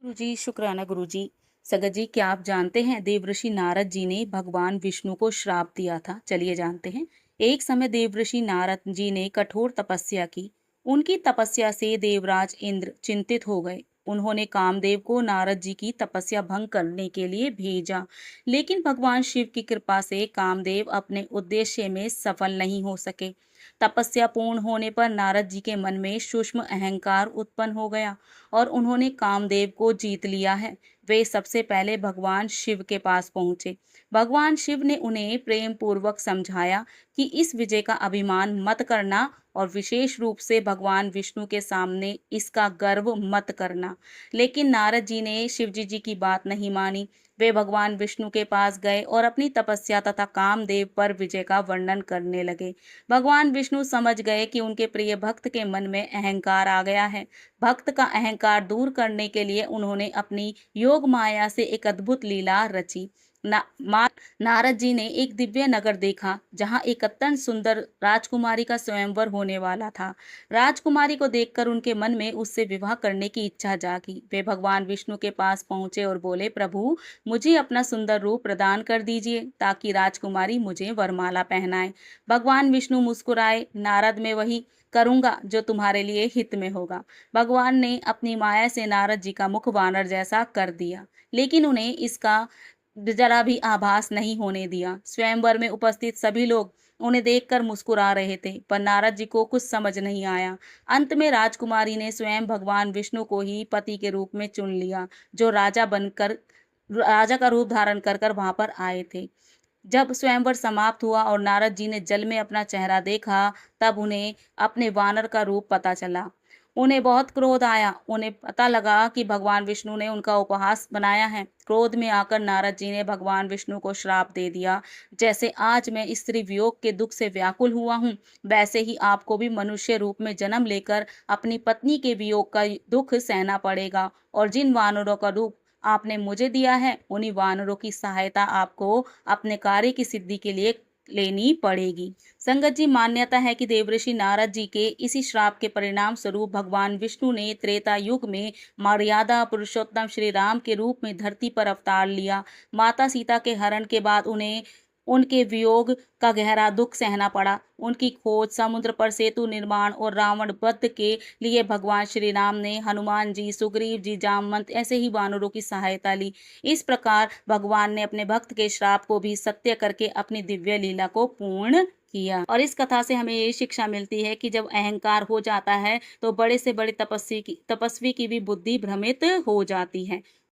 गुरुजी, शुक्राना गुरुजी। सगत जी, क्या आप जानते हैं देवऋषि नारद जी ने भगवान विष्णु को श्राप दिया था? चलिए जानते हैं। एक समय देवऋषि नारद जी ने कठोर तपस्या की। उनकी तपस्या से देवराज इंद्र चिंतित हो गए। उन्होंने कामदेव को नारद जी की तपस्या भंग करने के लिए भेजा, लेकिन भगवान शिव की कृपा से कामदेव अपने उद्देश्य में सफल नहीं हो सके। तपस्या पूर्ण होने पर नारद जी के मन में सूक्ष्म अहंकार उत्पन्न हो गया और उन्होंने कामदेव को जीत लिया है। वे सबसे पहले भगवान शिव के पास पहुंचे। भगवान शिव ने उन्हें प्रेम पूर्वक समझाया कि इस विजय का अभिमान मत करना और विशेष रूप से भगवान विष्णु के सामने इसका गर्व मत करना। लेकिन नारद जी ने शिवजी जी की बात नहीं मानी। वे भगवान विष्णु के पास गए और अपनी तपस्या तथा कामदेव पर विजय का वर्णन करने लगे। भगवान विष्णु समझ गए कि उनके प्रिय भक्त के मन में अहंकार आ गया है। भक्त का अहंकार दूर करने के लिए उन्होंने अपनी योग माया से एक अद्भुत लीला रची। ना, मा, नारद जी ने एक दिव्य नगर देखा जहां एक अत्यंत सुंदर राजकुमारी का स्वयंवर होने वाला था। राजकुमारी को देखकर उनके मन में उससे विवाह करने की इच्छा जागी। वे भगवान विष्णु के पास पहुंचे और बोले, प्रभु, मुझे अपना सुंदर रूप प्रदान कर दीजिए ताकि राजकुमारी मुझे वरमाला पहनाए। भगवान विष्णु मुस्कुराए, नारद, में वही करूंगा जो तुम्हारे लिए हित में होगा। भगवान ने अपनी माया से नारद जी का मुख वानर जैसा कर दिया, लेकिन उन्हें इसका जरा भी आभास नहीं होने दिया। स्वयंवर में उपस्थित सभी लोग उन्हें देखकर मुस्कुरा रहे थे, पर नारद जी को कुछ समझ नहीं आया। अंत में राजकुमारी ने स्वयं भगवान विष्णु को ही पति के रूप में चुन लिया, जो राजा का रूप धारण कर कर वहां पर आए थे। जब स्वयंवर समाप्त हुआ और नारद जी ने जल में अपना चेहरा देखा, तब उन्हें अपने वानर का रूप पता चला। उन्हें बहुत क्रोध आया। उन्हें पता लगा कि भगवान विष्णु ने उनका उपहास बनाया है। क्रोध में आकर नारद जी ने भगवान विष्णु को श्राप दे दिया, जैसे आज मैं स्त्री वियोग के दुख से व्याकुल हुआ हूँ, वैसे ही आपको भी मनुष्य रूप में जन्म लेकर अपनी पत्नी के वियोग का दुख सहना पड़ेगा, और जिन वानरों का रूप आपने मुझे दिया है, उन्हीं वानरों की सहायता आपको अपने कार्य की सिद्धि के लिए लेनी पड़ेगी। संगत जी, मान्यता है कि देवऋषि नारद जी के इसी श्राप के परिणाम स्वरूप भगवान विष्णु ने त्रेता युग में मर्यादा पुरुषोत्तम श्री राम के रूप में धरती पर अवतार लिया। माता सीता के हरण के बाद उन्हें उनके वियोग का गहरा दुख सहना पड़ा। उनकी खोज, समुद्र पर सेतु निर्माण और रावण वध के लिए भगवान श्री राम ने हनुमान जी, सुग्रीव जी, जामवंत ऐसे ही वानरों की सहायता ली। इस प्रकार भगवान ने अपने भक्त के श्राप को भी सत्य करके अपनी दिव्य लीला को पूर्ण किया। और इस कथा से हमें ये शिक्षा मिलती है कि जब अहंकार हो जाता है तो बड़े से बड़े तपस्वी की भी बुद्धि भ्रमित हो जाती है।